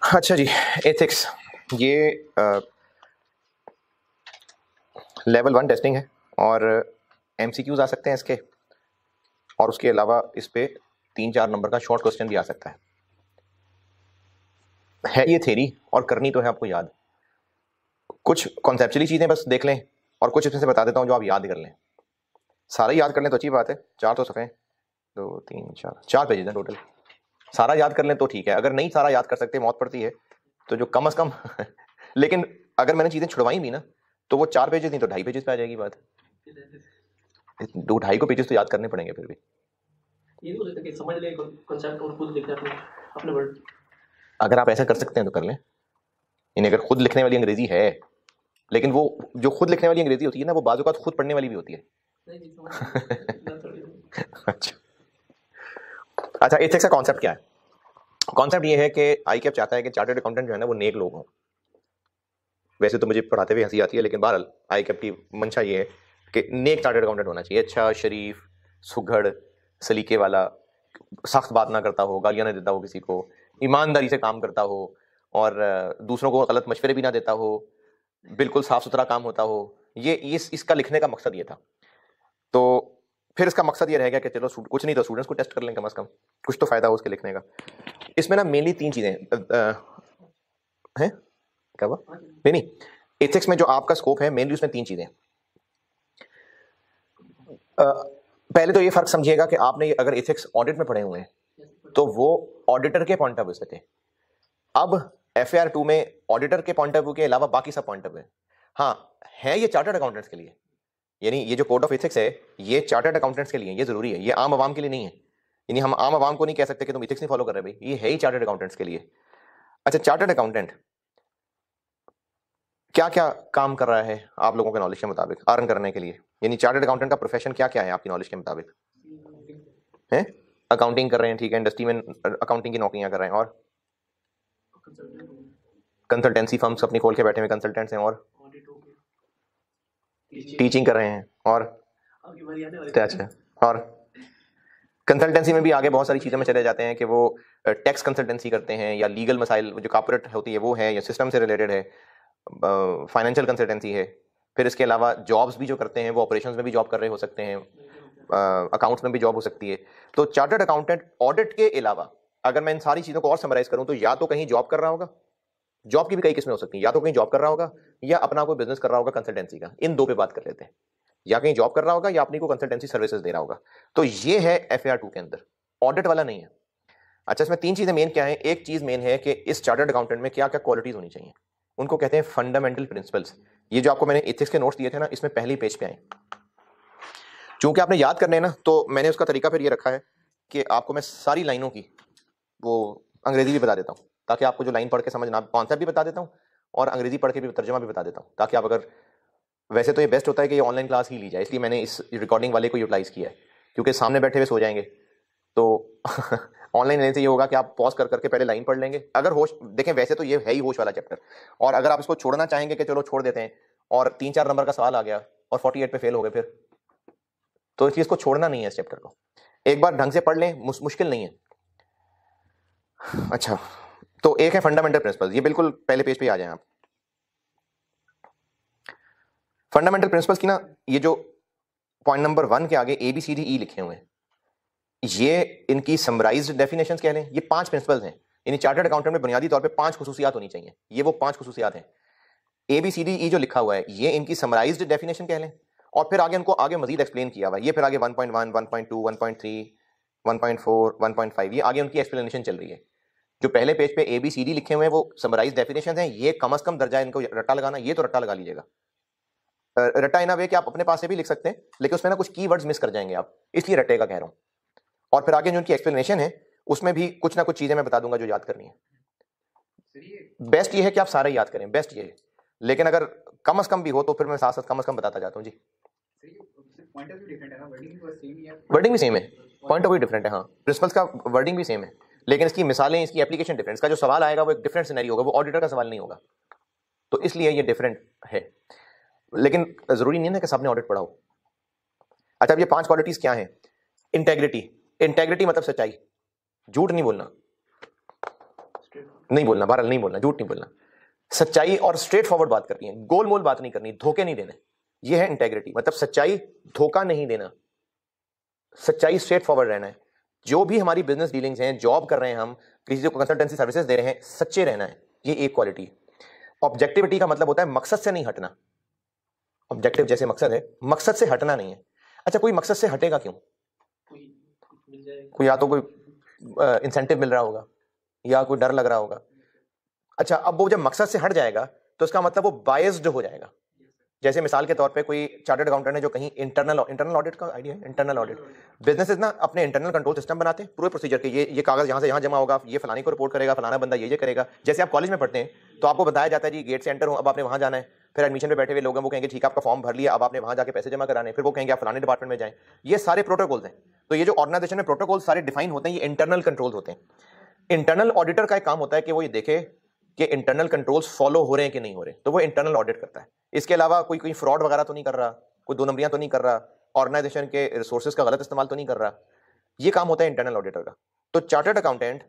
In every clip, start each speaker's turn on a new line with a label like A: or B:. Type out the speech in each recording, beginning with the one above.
A: अच्छा जी, एथिक्स ये level 1 testing है और एमसीक्यूज आ सकते हैं इसके, और उसके अलावा इस पे 3-4 नंबर का शॉर्ट क्वेश्चन भी आ सकता है ये थ्योरी और करनी तो है आपको याद। कुछ कॉन्सेप्चुअली चीजें बस देख लें और कुछ इसमें से बता देता हूँ जो आप याद कर लें। सारा याद कर लें तो अच्छी बात है, 4 तो सफ़े 2 3 4 पेजेस हैं टोटल। सारा याद कर लें तो ठीक है, अगर नहीं सारा याद कर सकते मौत पड़ती है तो जो कम से कम लेकिन अगर मैंने चीजें छुड़वाई भी ना तो वो 4 पेजेस नहीं तो 2.5 पेजेस पे आ जाएगी बात। 2-2.5 को पेजेस तो याद करने पड़ेंगे फिर भी।
B: ये नहीं हो सकता कि समझ ले कॉन्सेप्ट और खुद लिखना अपने वर्ड।
A: अगर आप ऐसा कर सकते हैं तो कर लें। यानी अगर खुद लिखने वाली अंग्रेजी है, लेकिन वो जो खुद लिखने वाली अंग्रेजी होती है ना वो बाजू का खुद पढ़ने वाली भी होती है। अच्छा, एथिक्स का कॉन्सेप्ट क्या है? कॉन्सेप्ट ये है कि आईकेएफ चाहता है कि चार्टर्ड अकाउंटेंट जो है ना वो नेक लोग हों। वैसे तो मुझे पढ़ाते हुए हंसी आती है, लेकिन बहरहाल आईकेएफ की मंशा ये है कि नेक चार्टर्ड अकाउंटेंट होना चाहिए। अच्छा, शरीफ, सुघड़, सलीके वाला, सख्त बात ना करता हो, गालियां ना देता हो किसी को, ईमानदारी से काम करता हो और दूसरों को गलत मशवरे भी ना देता हो, बिल्कुल साफ सुथरा काम होता हो। ये इसका लिखने का मकसद ये था। तो फिर इसका मकसद ये रह गया कि चलो कुछ नहीं तो स्टूडेंट्स को टेस्ट कर लें, कम से कम कुछ तो फायदा हो उसके लिखने का। इसमें ना मेनली 3 चीजें हैं। क्या हुआ? नहीं, एथिक्स में जो आपका स्कोप है मेनली उसमें 3 चीजें। पहले तो ये फर्क समझिएगा कि आपने अगर एथिक्स ऑडिट में पढ़े हुए हैं तो वो ऑडिटर के पॉइंट ऑफ व्यू से थे। अब एफएआर 2 में ऑडिटर के पॉइंट ऑफ व्यू के अलावा बाकी सब पॉइंट ऑफ व्यू हाँ है ये चार्टर्ड अकाउंटेंट्स के लिए। यानी ये जो कोड ऑफ एथिक्स है ये चार्टर्ड अकाउंटेंट्स के लिए, ये जरूरी है, ये आम आवाम के लिए नहीं है। यानी हम आम आवाम को नहीं कह सकते कि तुम एथिक्स नहीं फॉलो कर रहे भाई, ये है ही चार्टर्ड अकाउंटेंट्स के लिए। अच्छा, चार्टर्ड अकाउंटेंट क्या क्या काम कर रहा है आप लोगों के नॉलेज के मुताबिक अर्न करने के लिए? यानी चार्टर्ड अकाउंटेंट का प्रोफेशन क्या क्या है आपकी नॉलेज के मुताबिक? है अकाउंटिंग कर रहे हैं, ठीक है, इंडस्ट्री में अकाउंटिंग की नौकरियां कर रहे हैं, और कंसल्टेंसी फर्म्स अपनी खोल के बैठे हुए कंसल्टेंट्स हैं, और टीचिंग कर रहे हैं, और अच्छा, और कंसल्टेंसी में भी आगे बहुत सारी चीज़ों में चले जाते हैं कि वो टैक्स कंसल्टेंसी करते हैं या लीगल मसाइल जो कॉर्पोरेट होती है वो है या सिस्टम से रिलेटेड है, फाइनेंशियल कंसल्टेंसी है। फिर इसके अलावा जॉब्स भी जो करते हैं वो ऑपरेशंस में भी जॉब कर रहे हो सकते हैं, अकाउंट्स में भी जॉब हो सकती है। तो चार्टर्ड अकाउंटेंट ऑडिट के अलावा अगर मैं इन सारी चीज़ों को और समराइज करूं तो या तो कहीं जॉब कर रहा होगा, जॉब की भी कई किस्में हो सकती हैं, या तो कहीं जॉब कर रहा होगा या अपना कोई बिजनेस कर रहा होगा कंसल्टेंसी का। इन दो पे बात कर लेते हैं, या कहीं जॉब कर रहा होगा या अपनी को कंसल्टेंसी सर्विसेज दे रहा होगा। तो ये है एफएआर 2 के अंदर, ऑडिट वाला नहीं है। अच्छा, इसमें 3 चीजें मेन क्या है? एक चीज मेन है कि इस चार्टर्ड अकाउंटेंट में क्या क्या क्वालिटीज होनी चाहिए, उनको कहते हैं फंडामेंटल प्रिंसिपल्स। ये जो आपको मैंने एथिक्स के नोट्स दिए थे ना, इसमें पहले पेज पे आए, चूंकि आपने याद करने ना तो मैंने उसका तरीका फिर ये रखा है कि आपको मैं सारी लाइनों की वो अंग्रेजी भी बता देता हूँ, ताकि आपको जो लाइन पढ़ के समझना, कॉन्सेप्ट भी बता देता हूँ और अंग्रेजी पढ़ के भी तर्जमा भी बता देता हूँ, ताकि आप अगर, वैसे तो ये बेस्ट होता है कि ये ऑनलाइन क्लास ही ली जाए, इसलिए मैंने इस रिकॉर्डिंग वाले को यूटिलाइज किया है, क्योंकि सामने बैठे हुए सो जाएंगे तो ऑनलाइन लेने से ये होगा कि आप पॉज कर करके पहले लाइन पढ़ लेंगे। अगर होश देखें, वैसे तो ये है ही होश वाला चैप्टर, और अगर आप इसको छोड़ना चाहेंगे कि चलो छोड़ देते हैं और 3-4 नंबर का सवाल आ गया और 48 पे फेल हो गए फिर, तो इसलिए इसको छोड़ना नहीं है। इस चैप्टर को एक बार ढंग से पढ़ लें, मुश्किल नहीं है। अच्छा, तो एक है फंडामेंटल प्रिंसिपल्स, ये बिल्कुल पहले पेज पे आ जाएं आप। फंडामेंटल प्रिंसिपल्स की ना, ये जो पॉइंट नंबर 1 के आगे ABCDE लिखे हुए हैं, ये इनकी समराइज्ड डेफिनेशंस कह लें। ये 5 प्रिंसिपल्स हैं, यानी चार्टर्ड अकाउंटेंट में बुनियादी तौर पे 5 खुसूसियात होनी चाहिए। ये वो 5 खुसूसियात हैं। ABCDE जो लिखा हुआ है ये इनकी समराइज्ड डेफिनेशन कह लें, और फिर आगे उनको आगे मजीद एक्सप्लेन किया हुआ है। ये फिर आगे 1.1, 1.2, 1.3, 1.4, 1.5, ये आगे उनकी एक्सप्लेनेशन चल रही है। जो पहले पेज पे ABCD लिखे हुए हैं वो समराइज डेफिनेशन हैं। ये कम से कम दर्जा इनको रट्टा लगाना, ये तो रट्टा लगा लीजिएगा। रट्टा इन वे कि आप अपने पास से भी लिख सकते हैं, लेकिन उसमें ना कुछ कीवर्ड्स मिस कर जाएंगे आप, इसलिए रट्टे का कह रहा हूं। और फिर आगे जो उनकी एक्सप्लेनेशन है उसमें भी कुछ ना कुछ चीजें मैं बता दूंगा जो याद करनी है। बेस्ट ये है कि आप सारे याद करें, बेस्ट ये है, लेकिन अगर कम से कम भी हो तो फिर मैं साथ साथ कम से कम बताता जाता हूँ जी। वर्डिंग भी सेम है, पॉइंट ऑफ व्यू डिफरेंट है, हाँ, प्रिंसिपल्स का वर्डिंग भी सेम है, लेकिन इसकी मिसालें, इसकी एप्लीकेशन डिफरेंस का जो सवाल आएगा वो एक डिफरेंट सिनेरियो होगा, वो ऑडिटर का सवाल नहीं होगा, तो इसलिए ये डिफरेंट है। लेकिन जरूरी नहीं है कि सबने ऑडिट पढ़ा हो। अच्छा, अब ये 5 क्वालिटीज क्या हैं? इंटेग्रिटी, इंटेग्रिटी मतलब सच्चाई, झूठ नहीं बोलना, नहीं बोलना, बहरहाल नहीं बोलना, झूठ नहीं बोलना, सच्चाई और स्ट्रेट फॉरवर्ड बात करनी है, गोलमोल बात नहीं करनी, धोखे नहीं देने। ये है इंटेग्रिटी, मतलब सच्चाई, धोखा नहीं देना, सच्चाई, स्ट्रेट फॉरवर्ड रहना है। जो भी हमारी बिजनेस डीलिंग्स हैं, जॉब कर रहे हैं हम, किसी को कंसल्टेंसी सर्विसेज दे रहे हैं, सच्चे रहना है, ये एक क्वालिटी है। ऑब्जेक्टिविटी का मतलब होता है मकसद से नहीं हटना। ऑब्जेक्टिव जैसे मकसद है, मकसद से हटना नहीं है। अच्छा, कोई मकसद से हटेगा क्यों? कोई या तो कोई इंसेंटिव मिल रहा होगा या कोई डर लग रहा होगा। अच्छा, अब वो जब मकसद से हट जाएगा तो इसका मतलब वो बायस्ड हो जाएगा। जैसे मिसाल के तौर पे कोई चार्टर्ड अकाउंटेंट है जो कहीं इंटरनल ऑडिट का आइडिया है, इंटरनल ऑडिट बिजनेसेस ना अपने इंटरनल कंट्रोल सिस्टम बनाते हैं पूरे प्रोसीजर के, ये कागज यहाँ से यहाँ जमा होगा, ये फलाने को रिपोर्ट करेगा, फलाना बंदा ये करेगा। जैसे आप कॉलेज में पढ़ते हैं तो आपको बताया जाता है जी गेट से एंटर हो, अब आपने वहाँ जाना है, फिर एडमिशन पे बैठे हुए लोग हैं वो कहेंगे ठीक है आपका फॉर्म भर लिया, अब आपने वहाँ जाके पैसे जमा कराने, फिर वो कहेंगे आप फलाने डिपार्टमेंट में जाएं। ये सारे प्रोटोकॉल्स हैं। तो ये जो ऑर्गेनाइजेशन में प्रोटोकॉल सारे डिफाइन होते हैं, ये इंटरनल कंट्रोल्स होते हैं। इंटरनल ऑडिटर का एक काम होता है कि वो ये देखे कि इंटरनल कंट्रोल्स फॉलो हो रहे हैं कि नहीं हो रहे, तो वो इंटरनल ऑडिट करता है। इसके अलावा कोई फ्रॉड वगैरह तो नहीं कर रहा, कोई दो नंबरियां तो नहीं कर रहा, ऑर्गेनाइजेशन के रिसोर्सेज का गलत इस्तेमाल तो नहीं कर रहा। ये काम होता है इंटरनल ऑडिटर का। तो चार्टर्ड अकाउंटेंट,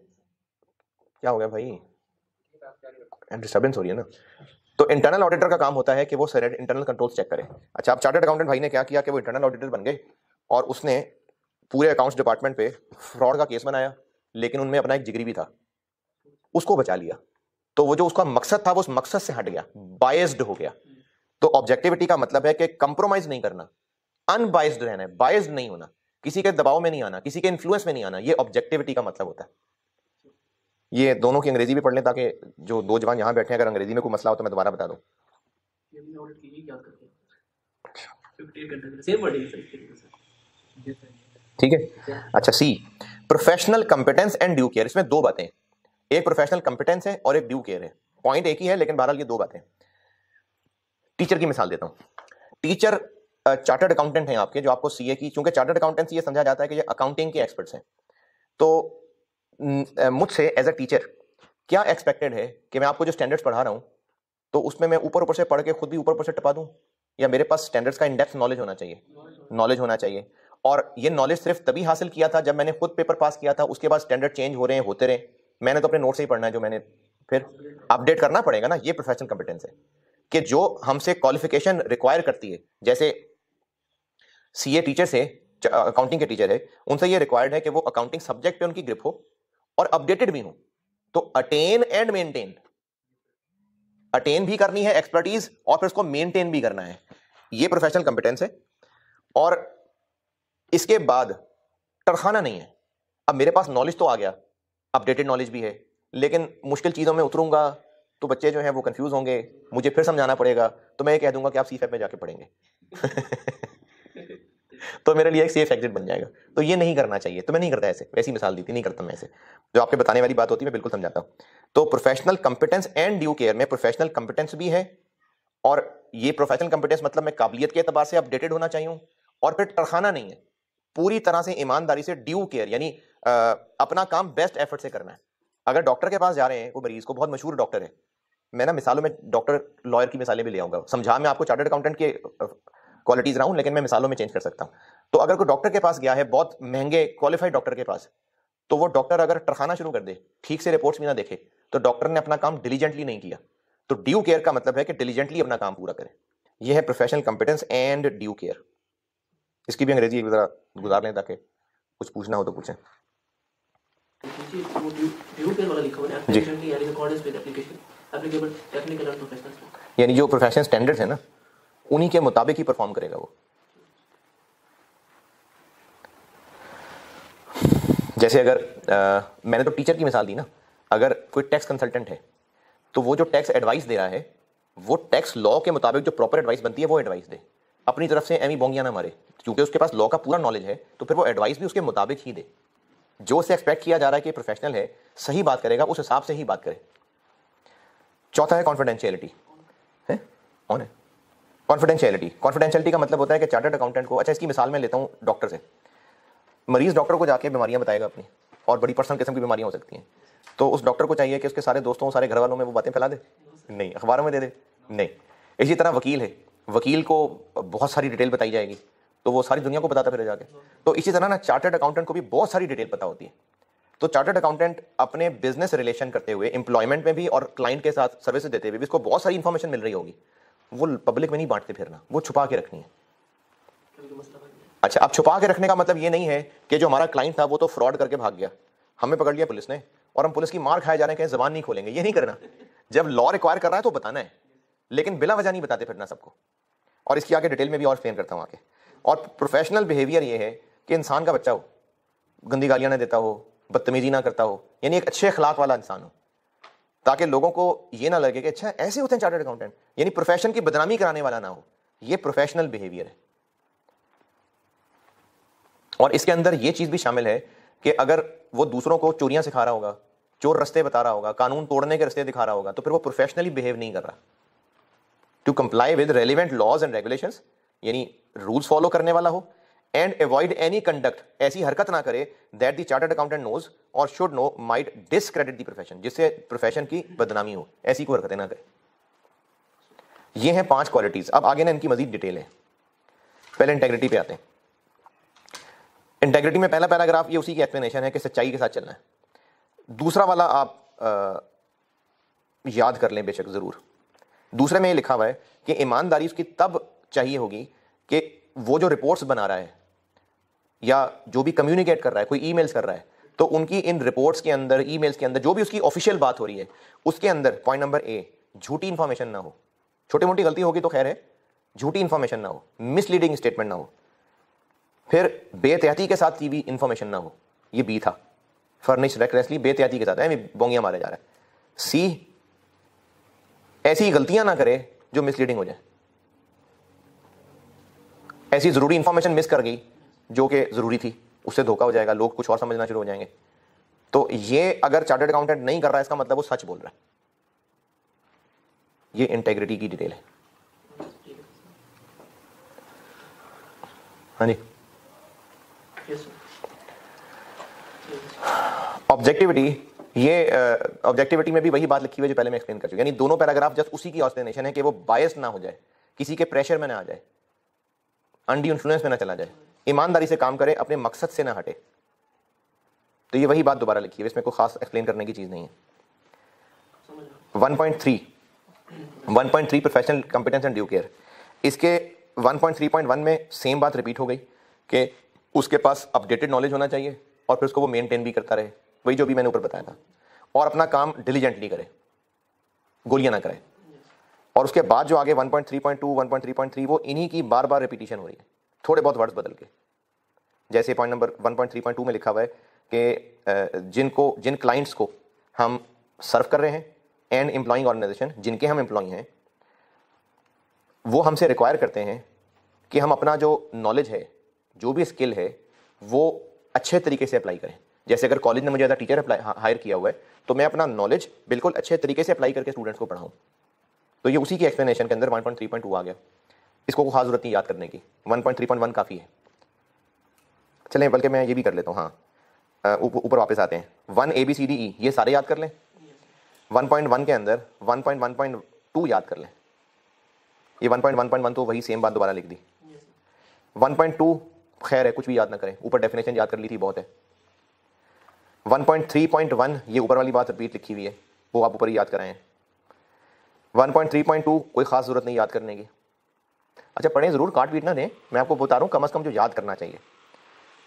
A: क्या हो गया भाई, डिस्टर्बेंस हो रही है ना। तो इंटरनल ऑडिटर का काम होता है कि वो इंटरनल कंट्रोल्स चेक करे। अच्छा, अब चार्टर्ड अकाउंटेंट भाई ने क्या किया कि वो इंटरनल ऑडिटर बन गए और उसने पूरे अकाउंट्स डिपार्टमेंट पे फ्रॉड का केस बनाया, लेकिन उनमें अपना एक जिगरी भी था, उसको बचा लिया। तो वो जो उसका मकसद था वो उस मकसद से हट गया, बायस्ड हो गया। तो ऑब्जेक्टिविटी का मतलब है कि कंप्रोमाइज नहीं करना, अनबायस्ड रहना है, बायस्ड नहीं होना, किसी के दबाव में नहीं आना, किसी के इन्फ्लुएंस में नहीं आना। ये ऑब्जेक्टिविटी का मतलब होता है। ये दोनों की अंग्रेजी भी पढ़ लें ताकि जो दो जवान यहां बैठे हैं अगर अंग्रेजी में कोई मसला हो तो मैं दोबारा बता दूं। ठीक है। अच्छा, see, professional competence and due care. इसमें दो बातें, एक प्रोफेशनल कंपिटेंस है और एक ड्यू केयर है। पॉइंट एक ही है लेकिन बहरहाल ये दो बातें। टीचर की मिसाल देता हूं। टीचर चार्टर्ड अकाउंटेंट हैं आपके, जो आपको सीए की, चूंकि चार्टर्ड अकाउंटेंसी ये समझा जाता है कि ये अकाउंटिंग के एक्सपर्ट्स हैं, तो मुझसे एज अ टीचर क्या एक्सपेक्टेड है कि मैं आपको जो स्टैंडर्ड्स पढ़ा रहा हूं तो उसमें मैं ऊपर ऊपर से पढ़ के खुद भी ऊपर ऊपर से टपा दूं, या मेरे पास स्टैंडर्ड्स का इन-डेप्थ नॉलेज होना चाहिए? नॉलेज होना चाहिए। और ये नॉलेज सिर्फ तभी हासिल किया था जब मैंने खुद पेपर पास किया था, उसके बाद स्टैंडर्ड चेंज हो रहे हैं, होते रहे। मैंने तो अपने नोट से ही पढ़ना है, जो मैंने फिर अपडेट करना पड़ेगा ना। ये प्रोफेशनल कंपिटेंस है कि जो हमसे क्वालिफिकेशन रिक्वायर करती है। जैसे सीए टीचर से, अकाउंटिंग के टीचर है, उनसे ये रिक्वायर्ड है कि वो अकाउंटिंग सब्जेक्ट पे उनकी ग्रिप हो और अपडेटेड भी हो। तो अटेन एंड मेंटेन, अटेन भी करनी है एक्सपर्टीज और फिर उसको मेंटेन भी करना है, ये प्रोफेशनल कंपिटेंस है। और इसके बाद टरखाना नहीं है। अब मेरे पास नॉलेज तो आ गया, अपडेटेड नॉलेज भी है, लेकिन मुश्किल चीजों में उतरूंगा तो बच्चे जो हैं वो कंफ्यूज होंगे, मुझे फिर समझाना पड़ेगा, तो मैं ये कह दूंगा कि आप सीफेप में जाके पढ़ेंगे तो मेरे लिए एक सेफ एग्जिट बन जाएगा। तो ये नहीं करना चाहिए, तो मैं नहीं करता ऐसे, वैसी मिसाल दी थी, नहीं करता मैं ऐसे। जो आपके बताने वाली बात होती है मैं बिल्कुल समझाता हूं। तो professional competence and due care में प्रोफेशनल कंपिटेंस भी है, और ये प्रोफेशनल कंपिटेंस मतलब मैं काबिलियत के एतबार से अपडेटेड होना चाहिए, और फिर टरखाना नहीं है, पूरी तरह से ईमानदारी से ड्यू केयर, यानी अपना काम बेस्ट एफर्ट से करना है। अगर डॉक्टर के पास जा रहे हैं, वो मरीज को, बहुत मशहूर डॉक्टर है, मैं ना मिसालों में डॉक्टर लॉयर की मिसालें भी ले आऊंगा, समझा मैं आपको चार्टर्ड अकाउंटेंट के क्वालिटीज रहा हूं, लेकिन मैं मिसालों में चेंज कर सकता हूं। तो अगर कोई डॉक्टर के पास गया है, बहुत महंगे क्वालिफाइड डॉक्टर के पास, तो वो डॉक्टर अगर टरखाना शुरू कर दे, ठीक से रिपोर्ट्स भी ना देखे, तो डॉक्टर ने अपना काम डिलीजेंटली नहीं किया। तो ड्यू केयर का मतलब है कि डिलीजेंटली अपना काम पूरा करे। यह है professional competence and due care. इसकी भी अंग्रेजी जरा गुजार लें ताकि कुछ पूछना हो तो पूछें। यानी जो प्रोफेशनल स्टैंडर्ड्स है ना, उन्हीं के मुताबिक ही परफॉर्म करेगा वो। जैसे अगर मैंने तो टीचर की मिसाल दी ना, अगर कोई टैक्स कंसल्टेंट है तो वो जो टैक्स एडवाइस दे रहा है वो टैक्स लॉ के मुताबिक जो प्रॉपर एडवाइस बनती है वो एडवाइस दे, अपनी तरफ से एमी बोंगिया ना मारे, क्योंकि उसके पास लॉ का पूरा नॉलेज है, तो फिर वो एडवाइस भी उसके मुताबिक ही दे। जो उससे एक्सपेक्ट किया जा रहा है कि प्रोफेशनल है, सही बात करेगा, उस हिसाब से ही बात करे। चौथा है कॉन्फिडेंशियलिटी, है कौन है कॉन्फिडेंशियलिटी। कॉन्फिडेंशियलिटी का मतलब होता है कि चार्टर्ड अकाउंटेंट को, अच्छा इसकी मिसाल मैं लेता हूँ डॉक्टर से। मरीज डॉक्टर को जाके बीमारियां बताएगा अपनी, और बड़ी पर्सनल किस्म की बीमारियां हो सकती हैं, तो उस डॉक्टर को चाहिए कि उसके सारे दोस्तों, सारे घर वालों में वो बातें फैला दे? नहीं। अखबारों में दे दे? नहीं। इसी तरह वकील है, वकील को बहुत सारी डिटेल बताई जाएगी तो वो सारी दुनिया को बताता फिर जाके। तो इसी तरह ना चार्टर्ड अकाउंटेंट को भी बहुत सारी डिटेल पता होती है, तो चार्टर्ड अकाउंटेंट अपने बिजनेस रिलेशन करते हुए एम्प्लॉयमेंट में भी और क्लाइंट के साथ सर्विसेज देते हुए भी इसको बहुत सारी इंफॉर्मेशन मिल रही होगी, वो पब्लिक में नहीं बांटते फिरना, वो छुपा के रखनी है। अच्छा, अब छुपा के रखने का मतलब ये नहीं है कि जो हमारा क्लाइंट था वो तो फ्रॉड करके भाग गया, हमें पकड़ लिया पुलिस ने और हम पुलिस की मार खाए जा रहे हैं कि जबान नहीं खोलेंगे, ये नहीं करना। जब लॉ रिक्वायर कर रहा है तो बताना है, लेकिन बिला वजह नहीं बताते फिरना सबको। और इसकी आगे डिटेल में भी और एक्सप्लेन करता हूँ आगे। और प्रोफेशनल बिहेवियर ये है कि इंसान का बच्चा हो, गंदी गालियां ना देता हो, बदतमीजी ना करता हो, यानी एक अच्छे अखलाक वाला इंसान हो, ताकि लोगों को ये ना लगे कि अच्छा ऐसे होते हैं चार्टर्ड अकाउंटेंट, यानी प्रोफेशन की बदनामी कराने वाला ना हो। ये प्रोफेशनल बिहेवियर है। और इसके अंदर ये चीज भी शामिल है कि अगर वो दूसरों को चोरियां सिखा रहा होगा, चोर रास्ते बता रहा होगा, कानून तोड़ने के रास्ते दिखा रहा होगा, तो फिर वो प्रोफेशनली बिहेव नहीं कर रहा। To comply with relevant laws and regulations, यानी रूल्स फॉलो करने वाला हो, एंड अवॉइड एनी कंडक्ट, ऐसी हरकत ना करे that the chartered accountant knows or should know might discredit the profession, जिससे प्रोफेशन की बदनामी हो, ऐसी कोई हरकतें ना करे। ये हैं 5 क्वालिटीज। अब आगे ना इनकी मजीद डिटेल है। पहले इंटेग्रिटी पे आते हैं। इंटेग्रिटी में पहला पैराग्राफ ये उसी की एक्सप्लेनेशन है कि सच्चाई के साथ चलना है। दूसरा वाला आप याद कर लें बेशक जरूर। दूसरे में ये लिखा हुआ है कि ईमानदारी उसकी तब चाहिए होगी कि वो जो रिपोर्ट्स बना रहा है या जो भी कम्युनिकेट कर रहा है, कोई ईमेल्स कर रहा है, तो उनकी इन रिपोर्ट्स के अंदर, ईमेल्स के अंदर जो भी उसकी ऑफिशियल बात हो रही है उसके अंदर पॉइंट नंबर ए, झूठी इंफॉर्मेशन ना हो। छोटी मोटी गलती होगी तो खैर है, झूठी इंफॉर्मेशन ना हो, मिसलीडिंग स्टेटमेंट ना हो, फिर बेहतियाती के साथ की भी इंफॉर्मेशन ना हो। ये बी था, फर्निश रेकलेसली, बेहतियाती के साथ बोंगियां मारे जा रहा है। सी, ऐसी गलतियां ना करे जो मिसलीडिंग हो जाए, ऐसी जरूरी इंफॉर्मेशन मिस कर गई जो कि जरूरी थी, उससे धोखा हो जाएगा, लोग कुछ और समझना शुरू हो जाएंगे। तो ये अगर चार्टर्ड अकाउंटेंट नहीं कर रहा है इसका मतलब वो सच बोल रहा है। ये इंटेग्रिटी की डिटेल है। हाँ जी। ऑब्जेक्टिविटी, ये ऑब्जेक्टिविटी में भी वही बात लिखी हुई है जो पहले मैं एक्सप्लेन कर चुका, यानी दोनों पैराग्राफ जस्ट उसी की एक्सप्लेनेशन है कि वो बायस ना हो जाए, किसी के प्रेशर में ना आ जाए, अनडी इन्फ्लुएंस में ना चला जाए, ईमानदारी से काम करे, अपने मकसद से ना हटे। तो ये वही बात दोबारा लिखी है, इसमें कोई खास एक्सप्लेन करने की चीज नहीं है। 1.3 professional competence and due care, इसके 1.3.1 में सेम बात रिपीट हो गई कि उसके पास अपडेटेड नॉलेज होना चाहिए और फिर उसको वो मेंटेन भी करता रहे, वही जो भी मैंने ऊपर बताया था, और अपना काम डिलीजेंटली करे, गोलियां ना करे। और उसके बाद जो आगे 1.3.2, 1.3.3 वो इन्हीं की बार बार रिपीटिशन हो रही है, थोड़े बहुत वर्ड्स बदल के। जैसे पॉइंट नंबर 1.3.2 में लिखा हुआ है कि जिन क्लाइंट्स को हम सर्व कर रहे हैं एंड एम्प्लॉइंग ऑर्गेनाइजेशन, जिनके हम एम्प्लॉई हैं, वो हमसे रिक्वायर करते हैं कि हम अपना जो नॉलेज है, जो भी स्किल है, वो अच्छे तरीके से अप्लाई करें। जैसे अगर कॉलेज ने मुझे एज अ टीचर हायर किया हुआ है तो मैं अपना नॉलेज बिल्कुल अच्छे तरीके से अप्लाई करके स्टूडेंट्स को पढ़ाऊँ। तो ये उसी की एक्सप्लेनेशन के अंदर 1.3.2 आ गया। इसको कोई खास जरूरत नहीं याद करने की, 1.3.1 काफ़ी है। चलें बल्कि मैं ये भी कर लेता हूँ। हाँ, ऊपर वापस आते हैं। 1 ABCDE ये सारे याद कर लें। 1.1 के अंदर 1.1.2 याद कर लें। ये 1.1.1 तो वही सेम बात दोबारा लिख दी। 1.2 खैर है, कुछ भी याद ना करें, ऊपर डेफिनेशन याद कर ली थी, बहुत है। 1.3.1 ये ऊपर वाली बात रिपीट लिखी हुई है, वो आप ऊपर ही याद कराएं। 1.3.2 कोई खास जरूरत नहीं याद करने की। अच्छा पढ़ें जरूर, काट पीट ना दें, मैं आपको बता रहा हूँ कम से कम जो याद करना चाहिए।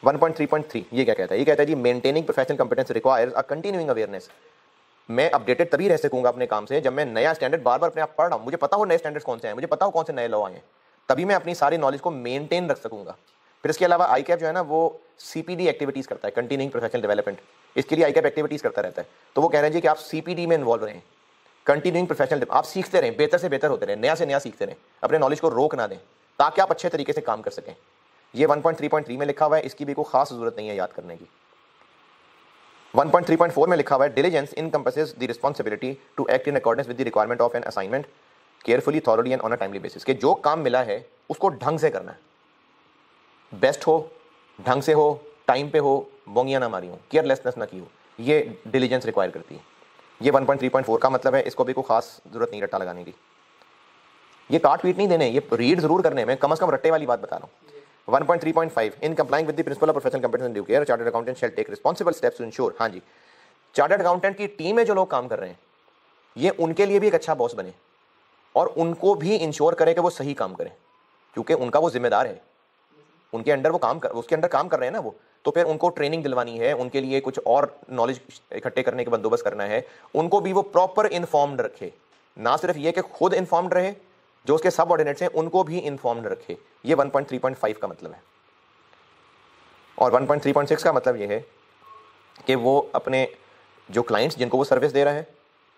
A: 1.3.3 ये क्या कहता है? ये कहता है जी maintaining professional competence requires a continuing awareness. मैं अपडेटेड तभी रह सकूंगा अपने काम से जब मैं नया स्टैंडर्ड बार बार अपने आप पढ़ रहा हूँ, मुझे पता हो नए स्टैंडर्ड्स कौन से हैं, मुझे पता हो कौन से नए लॉ आए हैं, तभी मैं अपनी सारी नॉलेज को मेंटेन रख सकूंगा। फिर इसके अलावा आईकैप जो है ना वो CPD एक्टिविटीज़ करता है, कंटिन्यूइंग प्रोफेशनल डेवलपमेंट, इसके लिए आईकैप एक्टिविटीज़ करता रहता है। तो वो कह रहे हैं जी कि आप CPD में इन्वॉल्व रहें, कंटिन्यूइंग प्रोफेशनल, आप सीखते रहें, बेहतर से बेहतर होते रहें, नया से नया सीखते रहें, अपने नॉलेज को रोक ना दें ताकि आप अच्छे तरीके से काम कर सकें। ये 1.3.3 में लिखा हुआ है, इसकी भी कोई खास जरूरत नहीं है याद करने की। 1.3.4 में लिखा हुआ है diligence encompasses the responsibility to act in accordance with the requirement of an assignment carefully, thoroughly and on a timely basis, कि जो काम मिला है उसको ढंग से करना है, बेस्ट हो, ढंग से हो, टाइम पे हो, बोंगियां ना मारी हो, केयरलेसनेस ना की हो, ये डिलीजेंस रिक्वायर करती है। ये 1.3.4 का मतलब है, इसको भी कोई खास जरूरत नहीं रट्टा लगाने की। ये काट पीट नहीं देने, ये रीड जरूर करने में, कम से कम रट्टे वाली बात बता रहा हूँ। 1.3.5 in complying with the principle of professional competence and due care chartered accountant shall take responsible steps to ensure. हाँ जी, चार्टर्ड अकाउंटेंट की टीम में जो लोग काम कर रहे हैं ये उनके लिए भी एक अच्छा बॉस बने और उनको भी इंश्योर करे कि वो सही काम करें, क्योंकि उनका वो जिम्मेदार है, उनके अंडर वो उसके अंडर काम कर रहे हैं ना वो, तो फिर उनको ट्रेनिंग दिलवानी है, उनके लिए कुछ और नॉलेज इकट्ठे करने के बंदोबस्त करना है, उनको भी वो प्रॉपर इन्फॉर्म्ड रखे, ना सिर्फ ये कि खुद इन्फॉर्म्ड रहे, जो उसके सब ऑर्डिनेट्स हैं उनको भी इन्फॉर्म्ड रखे। ये 1.3.5 का मतलब है। और 1.3.6 का मतलब ये है कि वो अपने जो क्लाइंट्स जिनको वो सर्विस दे रहा है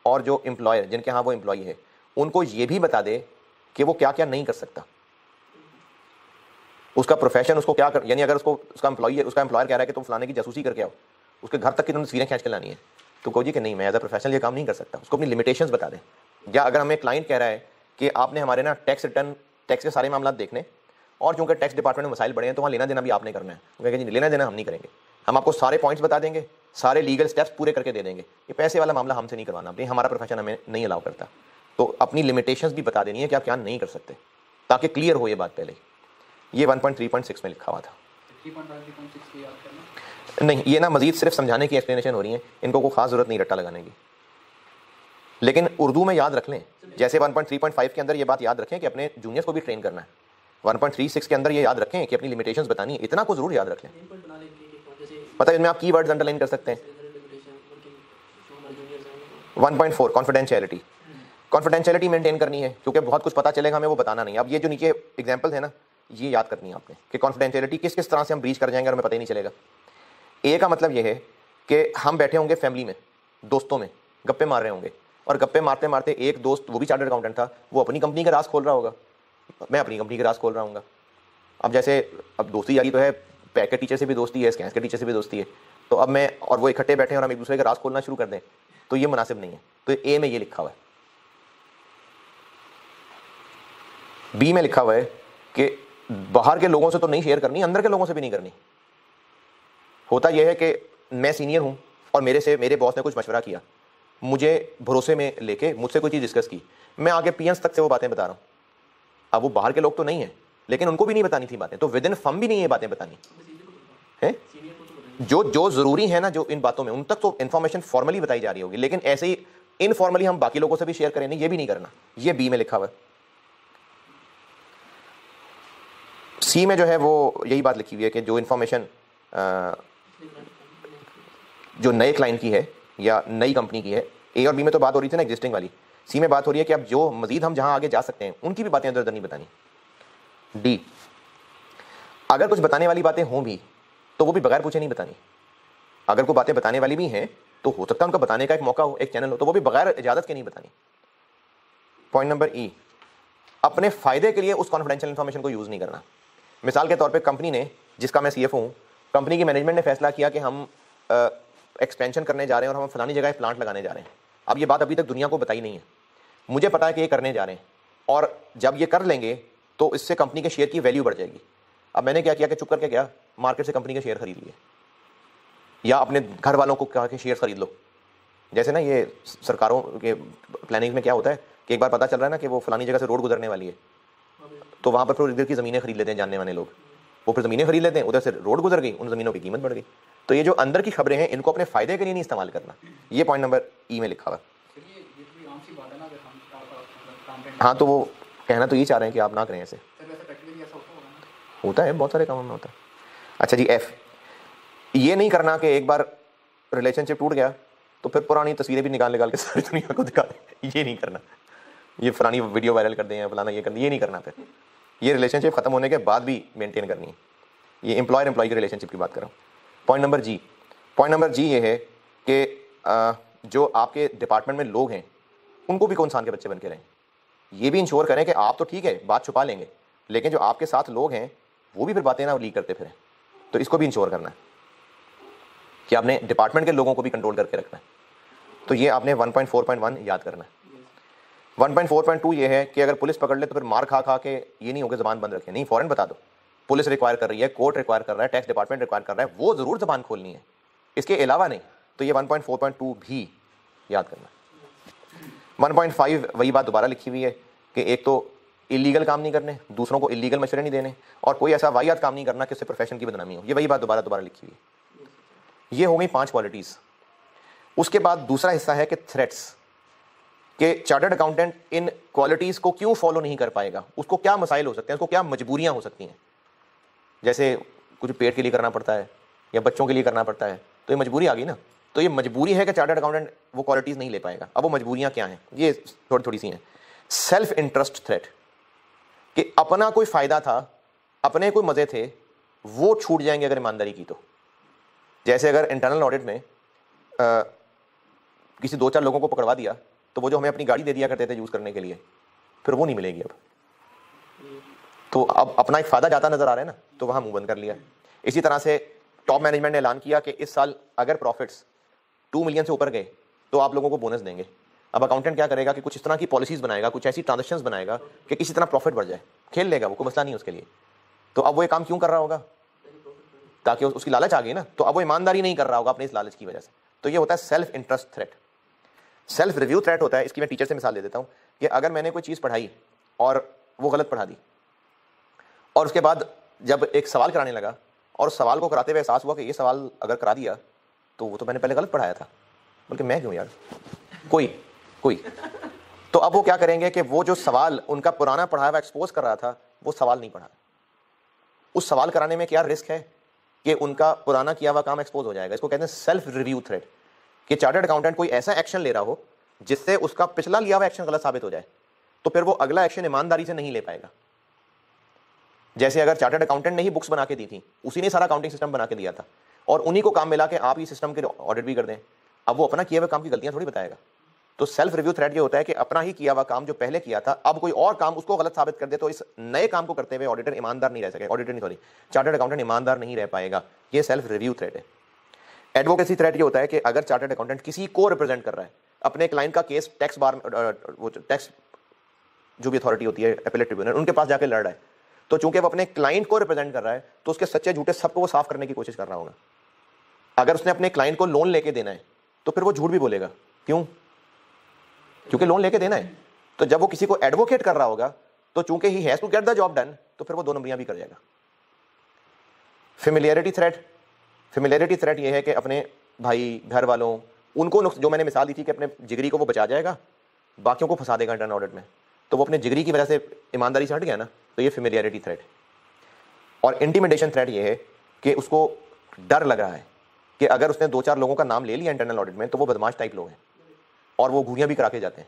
A: और जो एम्प्लॉयर जिनके यहाँ वो एम्प्लॉई है उनको ये भी बता दे कि वो क्या क्या नहीं कर सकता, उसका प्रोफेशन उसको क्या कर, यानी अगर उसका एम्प्लॉयर कह रहा है कि तुम फलाने की जासूसी करके आओ, उसके घर तक की तुमने तस्वीरें खींच के लानी है, तो कहो जी कि नहीं मैं एज अ प्रोफेशनल ये काम नहीं कर सकता, उसको अपनी लिमिटेशंस बता दें। या अगर हमें क्लाइंट कह रहा है कि आपने हमारे ना टैक्स रिटर्न, टैक्स के सारे मामला देखने, और चूंकि टैक्स डिपार्टमेंट में मसाइल बड़े हैं तो वहाँ लेना देना भी आपने करना है, वो कहेंगे जी लेना देना हम नहीं करेंगे, हम आपको सारे पॉइंट्स बता देंगे, सारे लीगल स्टेप्स पूरे करके दे देंगे, ये पैसे वाला मामला हमसे नहीं करवाना, अपनी हमारा प्रोफेशन हमें नहीं अलाउ करता। तो अपनी लिमिटेशंस भी बता देनी है कि आप क्या नहीं कर सकते, ताकि क्लियर हो ये बात पहले। ये 1.3.6 में लिखा हुआ था।
B: 3.6 याद करना
A: नहीं, ये ना मजीद सिर्फ समझाने की एक्सप्लेनेशन हो रही है, इनको कोई खास जरूरत नहीं रट्टा लगाने की, लेकिन उर्दू में याद रख लें। जैसे 1.3.5 के अंदर ये बात याद रखें कि अपने जूनियर्स को भी ट्रेन करना है, 1.36 के अंदर ये याद रखें कि अपनी लिमिटेशंस बतानी है, इतना को जरूर याद रख लें। पता है इसमें आप कीवर्ड्स अंडरलाइन कर सकते हैं। 1.4 कॉन्फिडेंशियलिटी, कॉन्फिडेंशियलिटी मेंटेन करनी है, क्योंकि बहुत कुछ पता चलेगा हमें वो बताना नहीं। अब ये जो नीचे एग्जांपल है ना, ये याद करनी है आपने कि कॉन्फिडेंशियलिटी किस किस तरह से हम ब्रीच कर जाएंगे और हमें पता ही नहीं चलेगा। ए का मतलब ये है कि हम बैठे होंगे फैमिली में, दोस्तों में गप्पे मार रहे होंगे, और गप्पे मारते मारते एक दोस्त, वो भी चार्टर्ड अकाउंटेंट था, वो अपनी कंपनी का राज खोल रहा होगा, मैं अपनी कंपनी का राज खोल रहा हूँ। अब जैसे अब दोस्ती यारी तो है, पैक के टीचर से भी दोस्ती है, स्कैंस के टीचर से भी दोस्ती है, तो अब मैं और वो इकट्ठे बैठे हैं और हम एक दूसरे का राज खोलना शुरू कर दें तो ये मुनासिब नहीं है। तो ए में ये लिखा हुआ है। बी में लिखा हुआ है कि बाहर के लोगों से तो नहीं शेयर करनी, अंदर के लोगों से भी नहीं करनी। होता यह है कि मैं सीनियर हूं और मेरे बॉस ने कुछ मशवरा किया, मुझे भरोसे में लेके मुझसे कोई चीज़ डिस्कस की, मैं आगे पीएंस तक से वो बातें बता रहा हूँ। अब वो बाहर के लोग तो नहीं है, लेकिन उनको भी नहीं बतानी थी बातें, तो विद इन फर्म भी नहीं ये बातें बतानी है। जो जरूरी है ना, जो इन बातों में उन तक तो इन्फॉर्मेशन फॉर्मली बताई जा रही होगी, लेकिन ऐसे ही इनफॉर्मली हम बाकी लोगों से भी शेयर करें नहीं, ये भी नहीं करना। ये बी में लिखा हुआ है। सी में जो है वो यही बात लिखी हुई है कि जो इन्फॉर्मेशन जो नए क्लाइंट की है या नई कंपनी की है, ए और बी में तो बात हो रही थी ना एग्जिस्टिंग वाली, सी में बात हो रही है कि अब जो मजीद हम जहां आगे जा सकते हैं उनकी भी बातें इधर उधर नहीं बतानी। डी, अगर कुछ बताने वाली बातें हों भी तो वो भी बगैर पूछे नहीं बतानी। अगर कोई बातें बताने वाली भी हैं तो हो सकता है उनका बताने का एक मौका हो, एक चैनल हो, तो वो भी बगैर इजाजत के नहीं बतानी। पॉइंट नंबर ई, अपने फायदे के लिए उस कॉन्फिडेंशियल इंफॉर्मेशन को यूज नहीं करना। मिसाल के तौर पे कंपनी ने, जिसका मैं सीएफओ हूँ, कंपनी की मैनेजमेंट ने फैसला किया कि हम एक्सपेंशन करने जा रहे हैं और हम फलानी जगह प्लांट लगाने जा रहे हैं। अब ये बात अभी तक दुनिया को बताई नहीं है, मुझे पता है कि ये करने जा रहे हैं और जब ये कर लेंगे तो इससे कंपनी के शेयर की वैल्यू बढ़ जाएगी। अब मैंने क्या किया कि चुप करके क्या मार्केट से कंपनी के शेयर खरीद लिए, या अपने घर वालों को कहा कि शेयर खरीद लो। जैसे ना ये सरकारों के प्लानिंग में क्या होता है कि एक बार पता चल रहा है ना कि वो फलानी जगह से रोड गुजरने वाली है, तो वहाँ पर फिर इधर की ज़मीनें खरीद लेते हैं जानने वाले लोग, वो फिर ज़मीनें खरीद लेते हैं, उधर से रोड गुजर गई, उन ज़मीनों की कीमत बढ़ गई। तो ये जो अंदर की खबरें हैं इनको अपने फ़ायदे के लिए नहीं इस्तेमाल करना। ये पॉइंट नंबर ई में लिखा हुआ। हाँ, तो वो कहना तो ये चाह रहे हैं कि आप ना करें ऐसे। होता है, बहुत सारे कामों में होता है। अच्छा जी, एफ, ये नहीं करना कि एक बार रिलेशनशिप टूट गया तो फिर पुरानी तस्वीरें भी निकाल के सारी दुनिया को दिखा दें। ये नहीं करना, ये पुरानी वीडियो वायरल कर दें या फलाना ये कर दें, ये नहीं करना। फिर ये रिलेशनशिप खत्म होने के बाद भी मेंटेन करनी है। ये एम्प्लॉयर एम्प्लॉय की रिलेशनशिप की बात कर रहा हूँ। पॉइंट नंबर जी, पॉइंट नंबर जी ये है कि जो आपके डिपार्टमेंट में लोग हैं उनको भी कौन सान के बच्चे बन के रहें। ये भी इंश्योर करें कि आप तो ठीक है बात छुपा लेंगे, लेकिन जो आपके साथ लोग हैं वो भी फिर बातें ना लीक करते फिरें। तो इसको भी इंश्योर करना है कि आपने डिपार्टमेंट के लोगों को भी कंट्रोल करके रखना है। तो ये आपने 1.4.1 याद करना है। 1.4.2 ये है कि अगर पुलिस पकड़ ले तो फिर मार खा खा के ये नहीं होगा ज़बान बंद रखें, नहीं फ़ौरन बता दो। पुलिस रिक्वायर कर रही है, कोर्ट रिक्वायर कर रहा है, टैक्स डिपार्टमेंट रिक्वायर कर रहा है, वो ज़रूर ज़बान खोलनी है, इसके अलावा नहीं। तो ये 1.4.2 भी याद करना। 1.5 वही बात दोबारा लिखी हुई है कि एक तो इलीगल काम नहीं करने, दूसरों को इलीगल मशवरे नहीं देने, और कोई ऐसा वाहियात काम नहीं करना कि उससे प्रोफेशन की बदनामी हो। ये वही बात दोबारा लिखी हुई है। ये हो गई 5 क्वालिटीज़। उसके बाद दूसरा हिस्सा है कि थ्रेट्स, कि चार्टर्ड अकाउंटेंट इन क्वालिटीज़ को क्यों फॉलो नहीं कर पाएगा, उसको क्या मसाइल हो सकते हैं, उसको क्या मजबूरियाँ हो सकती हैं। जैसे कुछ पेट के लिए करना पड़ता है या बच्चों के लिए करना पड़ता है, तो ये मजबूरी आ गई ना। तो ये मजबूरी है कि चार्टर्ड अकाउंटेंट वो क्वालिटीज़ नहीं ले पाएगा। अब वो मजबूरियाँ क्या हैं, ये थोड़ी थोड़ी सी हैं। सेल्फ इंटरेस्ट थ्रेट, कि अपना कोई फ़ायदा था, अपने कोई मज़े थे, वो छूट जाएंगे अगर ईमानदारी की। तो जैसे अगर इंटरनल ऑडिट में किसी 2-4 लोगों को पकड़वा दिया, तो वो जो हमें अपनी गाड़ी दे दिया करते थे यूज़ करने के लिए, फिर वो नहीं मिलेगी अब। तो अब अपना एक फ़ायदा जाता नज़र आ रहा है ना, तो वहाँ मुंह बंद कर लिया। इसी तरह से टॉप मैनेजमेंट ने ऐलान किया कि इस साल अगर प्रॉफिट्स 2 मिलियन से ऊपर गए तो आप लोगों को बोनस देंगे। अब अकाउंटेंट क्या करेगा कि कुछ इस तरह की पॉलिसीज़ बनाएगा, कुछ ऐसी ट्रांजेक्शंस बनाएगा कि किसी तरह प्रॉफिट बढ़ जाए, खेल लेगा वो, कोई मसला नहीं उसके लिए। तो अब वो ये काम क्यों कर रहा होगा, ताकि उसकी लालच आ गई ना, तो अब वो ईमानदारी नहीं कर रहा होगा अपने इस लालच की वजह से। तो ये होता है self interest threat. Self review threat होता है, इसकी मैं टीचर से मिसाल दे देता हूँ कि अगर मैंने कोई चीज़ पढ़ाई और वो गलत पढ़ा दी, और उसके बाद जब एक सवाल कराने लगा और उस सवाल को कराते हुए एहसास हुआ कि ये सवाल अगर करा दिया तो वो तो मैंने पहले गलत पढ़ाया था, बल्कि मैं क्यों यार, कोई तो अब वो क्या करेंगे कि वो जो सवाल उनका पुराना पढ़ाया हुआ एक्सपोज कर रहा था, वो सवाल नहीं पढ़ा। उस सवाल कराने में क्या रिस्क है कि उनका पुराना किया हुआ काम एक्सपोज हो जाएगा। इसको कहते हैं सेल्फ रिव्यू थ्रेट, कि चार्टर्ड अकाउंटेंट कोई ऐसा एक्शन ले रहा हो जिससे उसका पिछला लिया हुआ एक्शन गलत साबित हो जाए, तो फिर वो अगला एक्शन ईमानदारी से नहीं ले पाएगा। जैसे अगर चार्टर्ड अकाउंटेंट ने ही बुक्स बना के दी थी, उसी ने सारा अकाउंटिंग सिस्टम बना के दिया था, और उन्हीं को काम मिला कि आप ही सिस्टम के ऑडिट भी कर दें, अब वो अपना किए हुए काम की गलतियां थोड़ी बताएगा। तो सेल्फ रिव्यू थ्रेट ये होता है कि अपना ही किया हुआ काम जो पहले किया था, अब कोई और काम उसको गलत साबित कर दे, तो इस नए काम को करते हुए ऑडिटर ईमानदार नहीं रह सकेगा, ऑडिटर नहीं सॉरी चार्टर्ड अकाउंटेंट ईमानदार नहीं रह पाएगा। ये सेल्फ रिव्यू थ्रेट है। एडवोकेसी थ्रेट ये होता है कि अगर चार्टर्ड अकाउंटेंट किसी को रिप्रेजेंट कर रहा है, अपने क्लाइंट का केस टैक्स बार वो टैक्स जो भी अथॉरिटी होती है, एपेलेट ट्रिब्यूनल, उनके पास जाके लड़ रहा है, तो चूंकि वो अपने क्लाइंट को रिप्रेजेंट कर रहा है, तो उसके सच्चे झूठे सबको वो साफ करने की कोशिश कर रहा होगा। अगर उसने अपने क्लाइंट को लोन लेके देना है, तो फिर वो झूठ भी बोलेगा। क्यों? क्योंकि लोन लेके देना है। तो जब वो किसी को एडवोकेट कर रहा होगा, तो चूंकि he has to get the job done, तो फिर वो 2 नंबरियां भी कर जाएगा। फेमिलियरिटी थ्रेट, फेमिलियरिटी थ्रेट ये है कि अपने भाई, घर वालों, उनको जो मैंने मिसाल दी थी कि अपने जिगरी को वो बचा जाएगा, बाकियों को फंसा देगा इंटरनल ऑडिट में, तो वो अपने जिगरी की वजह से ईमानदारी से हट गया ना, तो ये फेमिलियरिटी थ्रेट। और इंटिमिडेशन थ्रेट ये है कि उसको डर लग रहा है कि अगर उसने 2-4 लोगों का नाम ले लिया इंटरनल ऑडिट में, तो वो बदमाश टाइप लोग हैं और वो घूरियाँ भी करा के जाते हैं,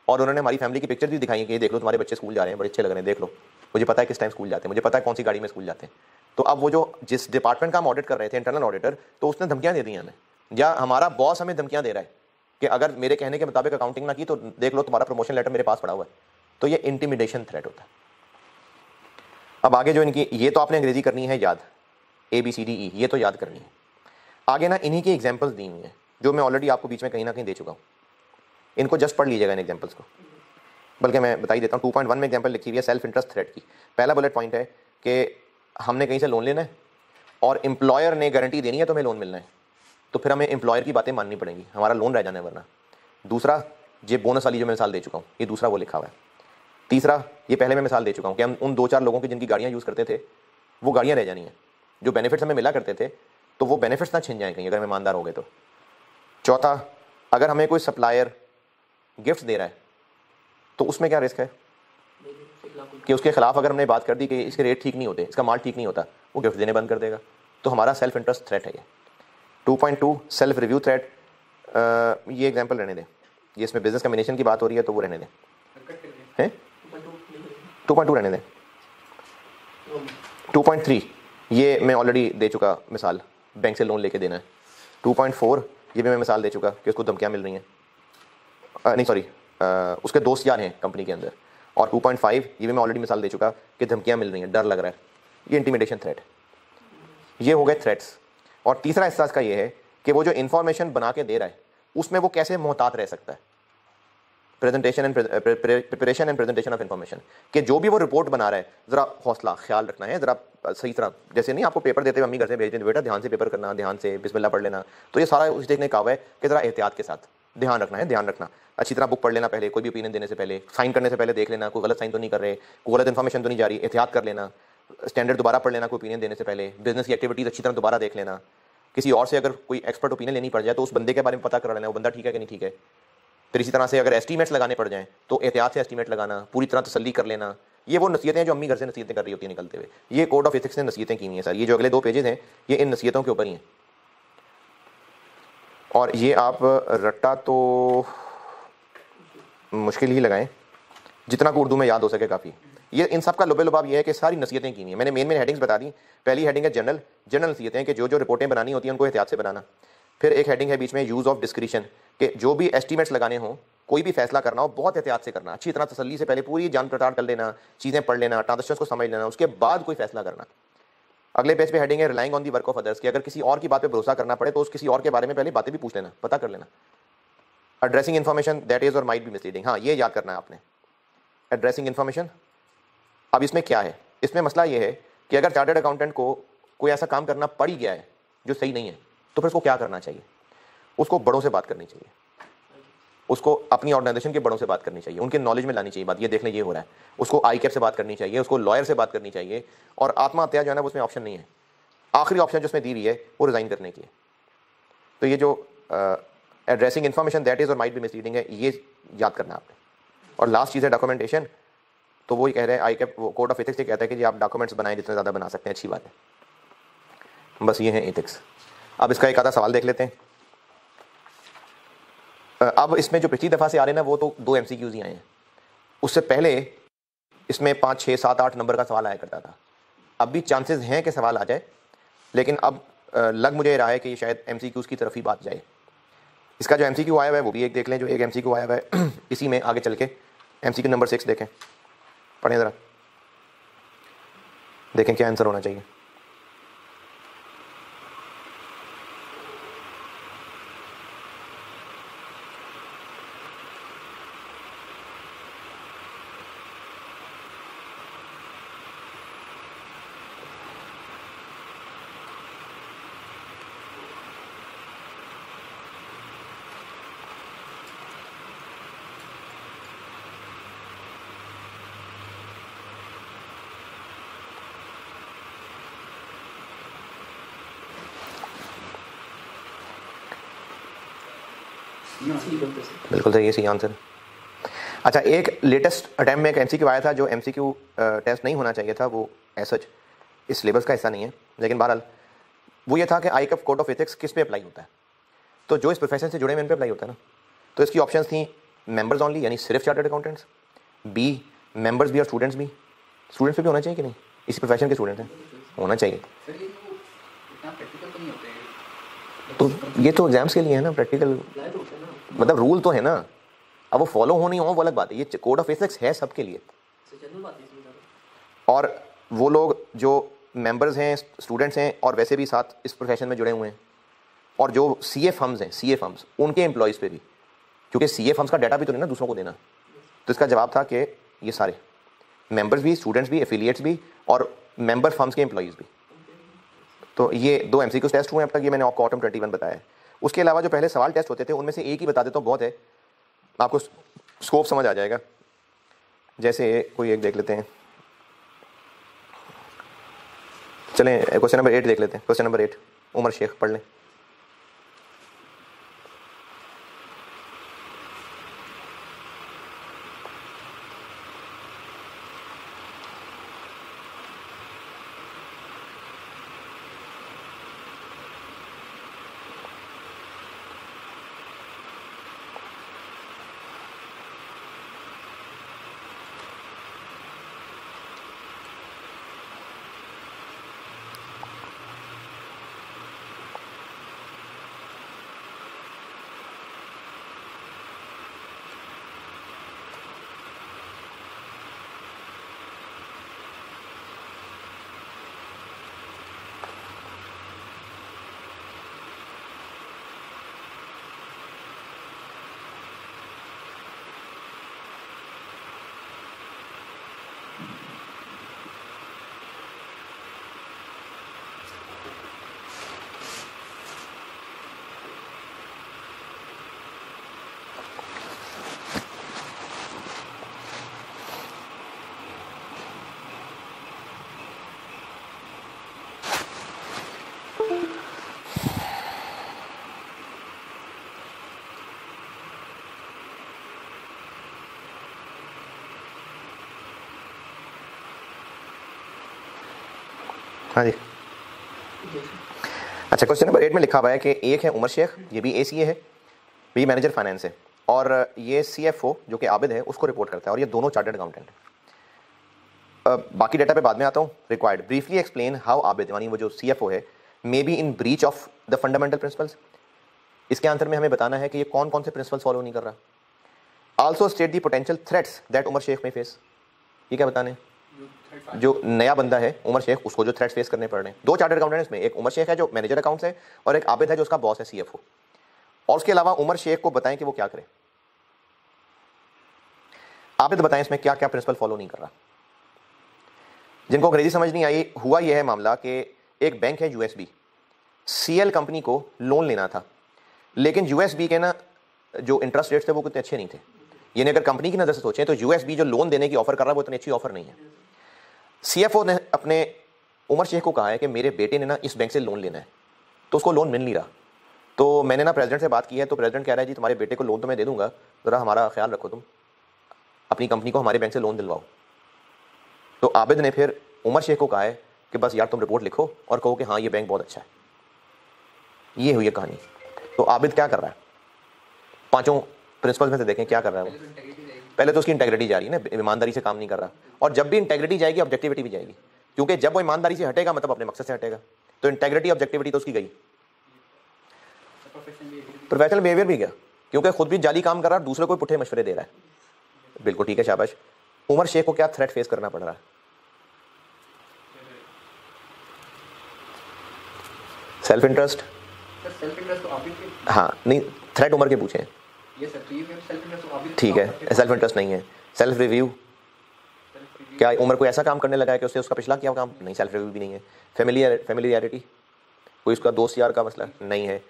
A: और उन्होंने हमारी फैमिली की पिक्चर भी दिखाई कि ये देख लो तुम्हारे बच्चे स्कूल जा रहे हैं, बड़े अच्छे लग रहे हैं, देख लो, मुझे पता है किस टाइम स्कूल जाते हैं, मुझे पता है कौन सी गाड़ी में स्कूल जाते हैं। तो अब वो जो जिस डिपार्टमेंट का हम ऑडिट कर रहे थे, इंटरनल ऑडिटर, तो उसने धमकियाँ दे दी हमें, या हमारा बॉस हमें धमकियाँ दे रहा है कि अगर मेरे कहने के मुताबिक अकाउंटिंग ना की तो देख लो तुम्हारा प्रमोशन लेटर मेरे पास पड़ा हुआ है। तो ये इंटिमिडेशन थ्रेट होता है। अब आगे जो इनकी, ये तो आपने अंग्रेजी करनी है याद, ABCDE, ये तो याद करनी है। आगे ना इन्हीं की एग्जाम्पल्स दी हुई हैं, जो मैं ऑलरेडी आपको बीच में कहीं ना कहीं दे चुका हूँ। इनको जस्ट पढ़ लीजिएगा इन एग्जाम्पल्स को, बल्कि मैं बता ही देता हूँ। 2.1 में एग्जाम्पल लिखी हुई है सेल्फ इंटरेस्ट थ्रेट की। पहला बुलेट पॉइंट है कि हमने कहीं से लोन लेना है और एम्प्लॉयर ने गारंटी देनी है तो हमें लोन मिलना है, तो फिर हमें एम्प्लॉयर की बातें माननी पड़ेंगी, हमारा लोन रह जाना है वरना। दूसरा, ये बोनस वाली जो मैं मिसाल दे चुका हूँ, ये दूसरा वो लिखा हुआ है। तीसरा, ये पहले मैं मिसाल दे चुका हूँ कि हम उन 2-4 लोगों की जिनकी गाड़ियाँ यूज़ करते थे, वो गाड़ियाँ रह जानी हैं, जो बेनिफिट्स हमें मिला करते थे, तो वो बेनिफिट्स ना छिन जाए कहीं अगर हम ईमानदार हो गए तो। चौथा, अगर हमें कोई सप्लायर गिफ्ट दे रहा है, तो उसमें क्या रिस्क है कि उसके खिलाफ अगर हमने बात कर दी कि इसके रेट ठीक नहीं होते, इसका माल ठीक नहीं होता, वो गिफ्ट देने बंद कर देगा। तो हमारा सेल्फ इंटरेस्ट थ्रेट है ये। 2.2 सेल्फ रिव्यू थ्रेट, ये एग्जांपल रहने दें, ये इसमें बिजनेस कम्बिनेशन की बात हो रही है तो वो रहने दें, हैं 2.2 रहने दें। 2.3 ये मैं ऑलरेडी दे चुका मिसाल, बैंक से लोन लेके देना है। 2.4 ये भी मैं मिसाल दे चुका कि उसको धमकियाँ मिल रही हैं, नहीं सॉरी उसके दोस्त यार हैं कंपनी के अंदर। और 2.5 ये भी मैं ऑलरेडी मिसाल दे चुका कि धमकियाँ मिल रही हैं, डर लग रहा है, ये इंटिमिडेशन थ्रेट। ये हो गए थ्रेट्स। और तीसरा हिस्सा इसका ये है कि वो जो इन्फॉर्मेशन बना के दे रहा है उसमें वो कैसे मोहतात रह सकता है। Presentation and preparation and presentation of information, कि जो भी वो रिपोर्ट बना रहा है ज़रा हौसला ख्याल रखना है, ज़रा सही तरह, जैसे नहीं आपको पेपर देते हुए मम्मी घर से भेज देते बेटा ध्यान से पेपर करना, ध्यान से बिस्मिल्लाह पढ़ लेना, तो ये सारा उस देखने का है कि ज़रा एहतियात के साथ ध्यान रखना है, ध्यान रखना। अच्छी तरह बुक पढ़ लेना पहले, कोई भी ओपिनियन देने से पहले, साइन करने से पहले देख लेना कोई गलत साइन तो नहीं कर रहे, कोई गलत इन्फॉर्मेशन तो नहीं जा रही, एहतियात कर लेना। स्टैंडर्ड दोबारा पढ़ लेना कोई ओपिनियन देने से पहले, बिजनेस की एक्टिविटीज़ अच्छी तरह दोबारा देख लेना। किसी और से अगर कोई एक्सपर्ट ओपिनियन लेनी पड़ जाए तो उस बंदे के बारे में पता कर लेना वो बंदा ठीक है कि नहीं ठीक है। फिर इसी तरह से अगर एस्टीमेट्स लगाने पड़ जाएँ तो एहतियात से एस्टीमेट लगाना, पूरी तरह तसल्ली कर लेना। ये वो नसीहतें हैं जो अम्मी घर से नसीहतें कर रही होती है निकलते हुए। ये कोड ऑफ एथिक्स ने नसीहतें की हुई हैं सर। ये जो अगले 2 पेजेस हैं ये इन नसीहतों के ऊपर ही हैं। और ये आप रट्टा तो मुश्किल ही लगाएं, जितना को उर्दू में याद हो सके काफ़ी। ये इन सब का लुबे लुबाब ये है कि सारी नसीहतें की हुई हैं। मैंने मेन हेडिंग्स बता दी। पहली हेडिंग है जनरल नसीहतें कि जो जो रिपोर्टें बनानी होती हैं उनको एहतियात से बनाना। फिर एक हेडिंग है बीच में यूज़ ऑफ डिस्क्रिशन कि जो भी एस्टीमेट्स लगाने हों, कोई भी फैसला करना हो, बहुत एहतियात से करना, अच्छी तरह तसल्ली से पहले पूरी जान पड़ताल कर लेना, चीज़ें पढ़ लेना, ट्रांजेक्शंस को समझ लेना, उसके बाद कोई फैसला करना। अगले पेज पे हेडिंग है relying on the work of others कि अगर किसी और की बात पे भरोसा करना पड़े तो उस किसी और के बारे में पहले बातें भी पूछ लेना, पता कर लेना। एड्रेसिंग इन्फॉर्मेशन दैट इज और माइट बी मिसलीडिंग, हाँ ये याद करना है आपने। एड्रेसिंग इन्फॉर्मेशन, अब इसमें क्या है, इसमें मसला ये है कि अगर चार्टर्ड अकाउंटेंट को कोई ऐसा काम करना पड़ ही गया है जो सही नहीं है तो फिर उसको क्या करना चाहिए? उसको बड़ों से बात करनी चाहिए, उसको अपनी ऑर्गेनाइजेशन के बड़ों से बात करनी चाहिए, उनके नॉलेज में लानी चाहिए बात, ये देख लें ये हो रहा है। उसको ICAP से बात करनी चाहिए, उसको लॉयर से बात करनी चाहिए। और आत्महत्या जो है ना उसमें ऑप्शन नहीं है, आखिरी ऑप्शन जो उसमें दी हुई है वो रिजाइन करने की है। तो ये जो एड्रेसिंग इन्फॉर्मेशन दैट इज और माइट बी मिसलीडिंग है ये याद करना है आपने। और लास्ट चीज़ है डॉक्यूमेंटेशन, तो वो ही कह रहे हैं ICAP कोड ऑफ एथिक्स से कहता है कि जी आप डॉक्यूमेंट्स बनाएं जितने ज़्यादा बना सकते हैं, अच्छी बात है। बस ये है एथिक्स। अब इसका एक आधा सवाल देख लेते हैं। अब इसमें जो पिछली दफ़ा से आ रहे हैं ना वो तो 2 MCQs ही आए हैं। उससे पहले इसमें 5, 6, 7, 8 नंबर का सवाल आया करता था। अब भी चांसेस हैं कि सवाल आ जाए, लेकिन अब लग मुझे रहा है कि शायद MCQs की तरफ ही बात जाए। इसका जो MCQ आया हुआ है वो भी एक देख लें। जो एक MCQ आया हुआ है इसी में आगे चल के MCQ नंबर 6 देखें, पढ़ें ज़रा, देखें क्या आंसर होना चाहिए। बिल्कुल सही है, सही आंसर। अच्छा, एक लेटेस्ट अटैम्प्ट में एक MCQ आया था जो MCQ टेस्ट नहीं होना चाहिए था, वो ऐसा इस सिलेबस का हिस्सा नहीं है, लेकिन बहरहाल वो ये था कि ICAP कोड ऑफ एथिक्स किस पे अप्लाई होता है। तो जो इस प्रोफेशन से जुड़े हैं इन पे अप्लाई होता है ना। तो इसकी ऑप्शंस थी मेंबर्स ओनली यानी सिर्फ चार्टर्ड अकाउंटेंट्स, B मेंबर्स भी और स्टूडेंट्स भी। स्टूडेंट्स पे भी होना चाहिए कि नहीं? इसी प्रोफेशन के स्टूडेंट हैं, होना चाहिए। तो ये तो एग्जाम्स के लिए है ना, प्रैक्टिकल मतलब रूल तो है ना। अब वो फॉलो हो नहीं हो वो अलग बात है, ये कोड ऑफ एथिक्स है सबके लिए। और वो लोग जो मेंबर्स हैं, स्टूडेंट्स हैं और वैसे भी साथ इस प्रोफेशन में जुड़े हुए हैं, और जो CA फर्म्स हैं, CA फर्म्स उनके एम्प्लॉयज़ पे भी, क्योंकि CA फर्म्स का डाटा भी तो नहीं ना दूसरों को देना। तो इसका जवाब था कि ये सारे मेंबर्स भी, स्टूडेंट्स भी, एफिलिएट्स भी और मेंबर फर्म्स के एम्प्लॉयज़ भी। तो ये 2 MCQ टेस्ट हुए अब तक, ये मैंने आपको ऑटम 21 बताया है। उसके अलावा जो पहले सवाल टेस्ट होते थे उनमें से एक ही बता देता हूँ, बहुत है, आपको स्कोप समझ आ जाएगा। जैसे कोई एक देख लेते हैं, चलें क्वेश्चन नंबर 8 देख लेते हैं। क्वेश्चन नंबर 8 उमर शेख पढ़ लें। हाँ जी। अच्छा, क्वेश्चन नंबर 8 में लिखा हुआ है कि एक है उमर शेख, ये भी ACA है, भी मैनेजर फाइनेंस है, और ये CFO जो कि आबिद है उसको रिपोर्ट करता है, और ये दोनों चार्टर्ड अकाउंटेंट है। बाकी डेटा पे बाद में आता हूँ। Required briefly explain how Abid, यानी वो जो CFO है, may be in breach of the fundamental principles. इसके आंसर में हमें बताना है कि ये कौन कौन से प्रिंसिपल्स फॉलो नहीं कर रहा। Also state the potential threats that Umar Sheikh may face. ये क्या बताने, जो नया बंदा है उमर शेख, उसको जो थ्रेट्स फेस करने पड़ रहे हैं। दो चार्टर्ड अकाउंटेंट इसमें, एक उमर शेख है जो मैनेजर अकाउंट्स है, और एक आबिद है जो उसका बॉस है CFO। और उसके अलावा उमर शेख को बताएं कि वो क्या करे। आबिद बताएं इसमें क्या क्या प्रिंसिपल फॉलो नहीं कर रहा। जिनको अंग्रेजी समझ नहीं आई, हुआ यह है मामला कि एक बैंक है USB, CL कंपनी को लोन लेना था, लेकिन USB के ना जो इंटरेस्ट रेट्स थे वो कितने अच्छे नहीं थे। यानी अगर कंपनी की नज़र से सोचें तो USB जो लोन देने की ऑफर कर रहा है वो इतनी अच्छी ऑफर नहीं है। CFO ने अपने उमर शेख को कहा है कि मेरे बेटे ने ना इस बैंक से लोन लेना है, तो उसको लोन मिल नहीं रहा। तो मैंने ना प्रेसिडेंट से बात की है, तो प्रेसिडेंट कह रहा है जी तुम्हारे बेटे को लोन तो मैं दे दूंगा, ज़रा हमारा ख्याल रखो, तुम अपनी कंपनी को हमारे बैंक से लोन दिलवाओ। तो आबिद ने फिर उमर शेख को कहा है कि बस यार तुम रिपोर्ट लिखो और कहो कि हाँ ये बैंक बहुत अच्छा है। ये हुई है कहानी। तो आबिद क्या कर रहा है, पांचों प्रिंसिपल्स में से देखें क्या कर रहा है वो। पहले तो उसकी इंटेग्रिटी जा रही है ना, ईमानदारी से काम नहीं कर रहा, और जब भी इंटेग्रिटी जाएगी ऑब्जेक्टिविटी भी जाएगी, क्योंकि जब वो ईमानदारी से हटेगा मतलब अपने मकसद से हटेगा। तो इंटेग्रिटी ऑब्जेक्टिविटी तो उसकी गई, प्रोफेशनल बिहेवियर भी गया, क्योंकि खुद भी जाली काम कर रहा है, दूसरे को पुठे मशवरे दे रहा है। बिल्कुल ठीक है, शाबाश। उमर शेख को क्या थ्रेट फेस करना पड़ रहा है? Self interest. हाँ नहीं, थ्रेट उमर के पूछे हैं। ठीक है, सेल्फ इंटरेस्ट नहीं है। सेल्फ रिव्यू, क्या उमर को ऐसा काम करने लगा है कि उससे उसका पिछला किया काम नहीं, सेल्फ रिव्यू भी नहीं है। फेमिलियरिटी, कोई उसका दोस्त यार का मसला नहीं है।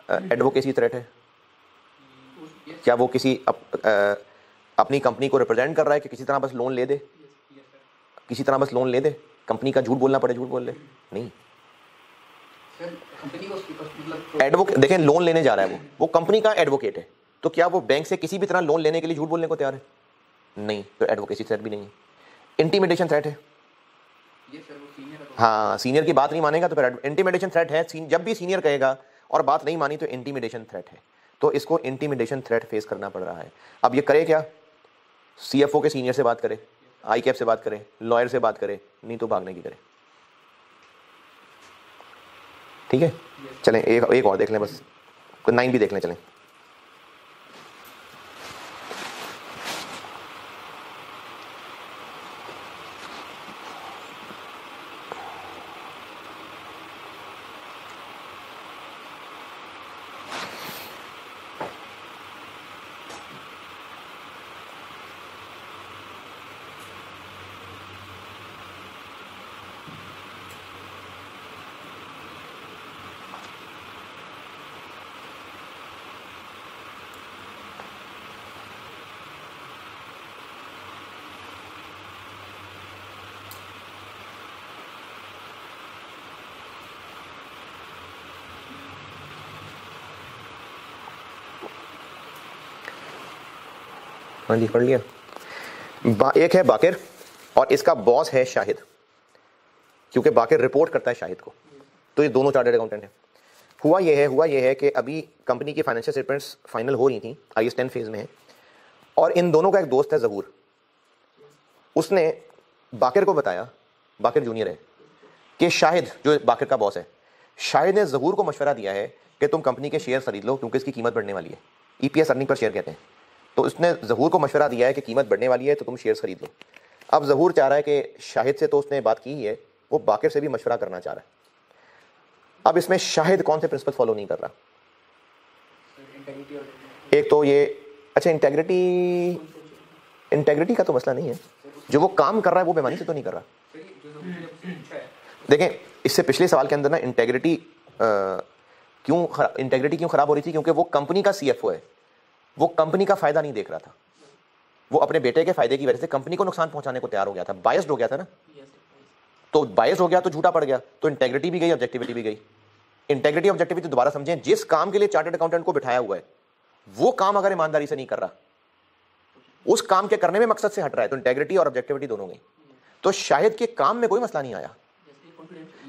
A: एडवोकेसी थ्रेट है, क्या वो किसी अपनी कंपनी को रिप्रेजेंट कर रहा है कि किसी तरह बस लोन ले दे, किसी तरह बस लोन ले दे, कंपनी का झूठ बोलना पड़े, झूठ बोल ले, नहीं। एडवोकेट देखें, लोन लेने जा रहा है वो कंपनी का एडवोकेट है, तो क्या वो बैंक से किसी भी तरह लोन लेने के लिए झूठ बोलने को तैयार है? नहीं, तो एडवोकेसी थ्रेट भी नहीं है। इंटिमिडेशन थ्रेट है, हाँ सीनियर की बात नहीं मानेगा तो फिर इंटिमिडेशन थ्रेट है। जब भी सीनियर कहेगा और बात नहीं मानी तो इंटिमिडेशन थ्रेट है, तो इसको इंटिमिडेशन थ्रेट फेस करना पड़ रहा है। अब ये करे क्या? CFO के सीनियर से बात करे, ICAP से बात करे, लॉयर से बात करे, नहीं तो भागने की करे। ठीक है, चलें एक और देख लें, बस 9 भी देख लें, चलें। हाँ जी, पढ़ लिया। एक है बाकिर और इसका बॉस है शाहिद, क्योंकि बाकिर रिपोर्ट करता है शाहिद को, तो ये दोनों चार्टर्ड अकाउंटेंट हैं। हुआ ये है कि अभी कंपनी की फाइनेंशियल स्टेटमेंट्स फाइनल हो रही थी, IAS 10 फेज में है, और इन दोनों का एक दोस्त है ज़हूर, उसने बाकिर को बताया, बाकिर जूनियर है, कि शाहिद जो बाकिर का बॉस है, शाहिद ने ज़हूर को मशवरा दिया है कि तुम कंपनी के शेयर खरीद लो क्योंकि इसकी कीमत बढ़ने वाली है। EPS अर्निंग पर शेयर कहते हैं। तो उसने ज़हूर को मशवरा दिया है कि कीमत बढ़ने वाली है तो तुम शेयर्स खरीद लो। अब ज़हूर चाह रहा है कि शाहिद से तो उसने बात की ही है, वो बाकिर से भी मशवरा करना चाह रहा है। अब इसमें शाहिद कौन से प्रिंसिपल फॉलो नहीं कर रहा? एक तो ये, अच्छा इंटेग्रिटी का तो मसला नहीं है, जो वो काम कर रहा है वो बेईमानी से तो नहीं कर रहा। देखें, इससे पिछले सवाल के अंदर ना इंटेग्रिटी क्यों खराब हो रही थी, क्योंकि वो कंपनी का CFO है, वो कंपनी का फायदा नहीं देख रहा था, वो अपने बेटे के फायदे की वजह से कंपनी को नुकसान पहुंचाने को तैयार हो गया था, बायस्ड हो गया था ना। तो बायस्ड हो गया तो झूठा पड़ गया, तो इंटेग्रिटी भी गई, ऑब्जेक्टिविटी भी गई। इंटेग्रिटी ऑब्जेक्टिविटी दोबारा समझें, जिस काम के लिए चार्टर्ड अकाउंटेंट को बिठाया हुआ है वो काम अगर ईमानदारी से नहीं कर रहा, उस काम के करने में मकसद से हट रहा है, तो इंटेग्रिटी और ऑब्जेक्टिविटी दोनों गई। तो शाहिद के काम में कोई मसला नहीं आया,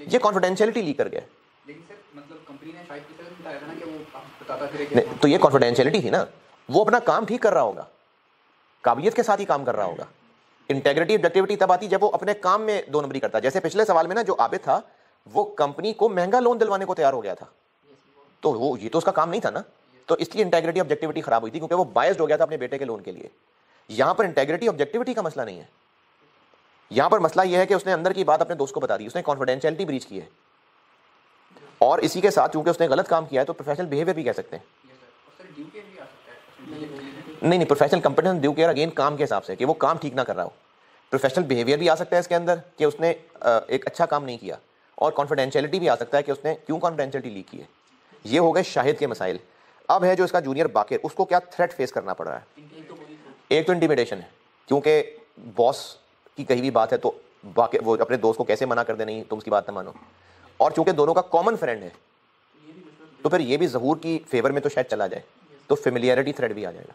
A: ये कॉन्फिडेंशियलिटी लीक कर गया।
C: लेकिन सर मतलब कंपनी ने शायद किसी ने बताया था ना कि वो बताता फिर
A: नहीं, तो ये कॉन्फिडेंशियलिटी थी ना, वो अपना काम ठीक कर रहा होगा, काबिलियत के साथ ही काम कर रहा होगा। इंटेग्रिटी ऑब्जेक्टिविटी तब आती जब वो अपने काम में 2 नंबरी करता है। जैसे पिछले सवाल में ना जो आबिद था वो कंपनी को महंगा लोन दिलवाने को तैयार हो गया था, तो वो ये तो उसका काम नहीं था ना, तो इसलिए इंटेग्रिटी ऑब्जेक्टिविटी खराब हुई थी क्योंकि वो बायस्ड हो गया था अपने बेटे के लोन के लिए। यहां पर इंटेग्रिटी ऑब्जेक्टिविटी का मसला नहीं है, यहां पर मसला यह है कि उसने अंदर की बात अपने दोस्त को बता दी, उसने कॉन्फिडेंशियलिटी ब्रीच की है, और इसी के साथ चूंकि उसने गलत काम किया है तो प्रोफेशनल बिहेवियर भी कह सकते हैं। नहीं, professional competence due care again काम के हिसाब से कि वो काम ठीक ना कर रहा हो। प्रोफेशनल बिहेवियर भी आ सकता है इसके अंदर कि उसने एक अच्छा काम नहीं किया, और कॉन्फिडेंशियलिटी भी आ सकता है कि उसने क्यों कॉन्फिडेंशियलिटी लीक की है। ये हो गए शाहिद के मसाइल। अब है जो इसका जूनियर बाकिर, उसको क्या थ्रेट फेस करना पड़ रहा है। एक तो इंटिमिडेशन है, क्योंकि बॉस की कही भी बात है तो बाकिर वो अपने दोस्त को कैसे मना कर दे, नहीं तुम उसकी बात ना मानो, और चूंकि दोनों का कॉमन फ्रेंड है तो फिर ये भी ज़हूर की फेवर में तो शायद चला जाए, तो फेमिलियरिटी थ्रेट भी आ जाएगा।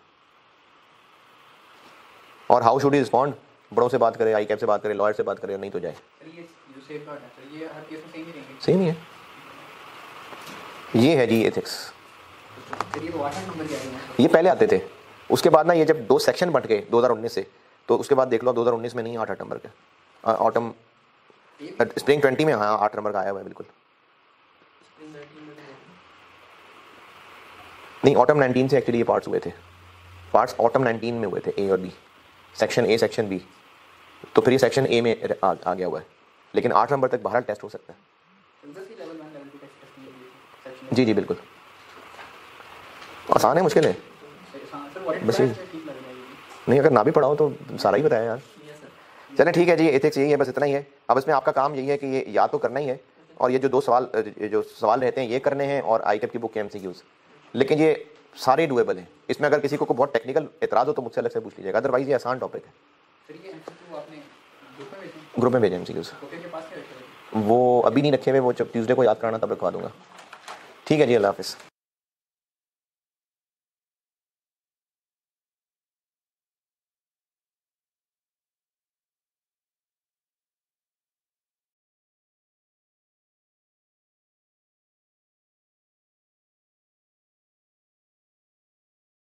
A: और हाउ शुड ही रिस्पॉन्ड, बड़ों से बात करे, आई कैप से बात करे, लॉयर से बात करे, नहीं तो जाए। सेम ही है, ये है जी एथिक्स। ये पहले आते थे, उसके बाद ना ये जब 2 सेक्शन बंट गए 2019 से, तो उसके बाद देख लो 2019 में नहीं 8 नंबर के, ऑटम स्प्रिंग 20 में हाँ 8 नंबर का आया हुआ है बिल्कुल। नहीं, ऑटम 19 से एक्चुअली ये पार्ट्स हुए थे, पार्ट्स ऑटम 19 में हुए थे, ए और B, section A section B, तो फिर ये सेक्शन ए में आ गया हुआ है, लेकिन 8 नंबर तक बहरहाल टेस्ट हो सकता है। जी बिल्कुल, आसान है मुश्किल है बस ये नहीं, अगर ना भी पढ़ाओ तो सारा ही बताया यार। चलें ठीक है जी, एथिक्स यही है, बस इतना ही है। अब इसमें आपका काम यही है कि ये याद तो करना ही है, और ये जो सवाल रहते हैं ये करने हैं, और आई कैप की बुक के MCQs, लेकिन ये सारे डुएबल हैं। इसमें अगर किसी को बहुत टेक्निकल एतराज़ हो तो मुझसे अलग से पूछ लीजिएगा, अदरवाइज ये आसान टॉपिक है। ग्रुप में भेजें MCQs, वो अभी नहीं रखे हुए, वो जब ट्यूसडे को याद कराना तब रखवा दूंगा। ठीक है जी, अल्लाह हाफिज़।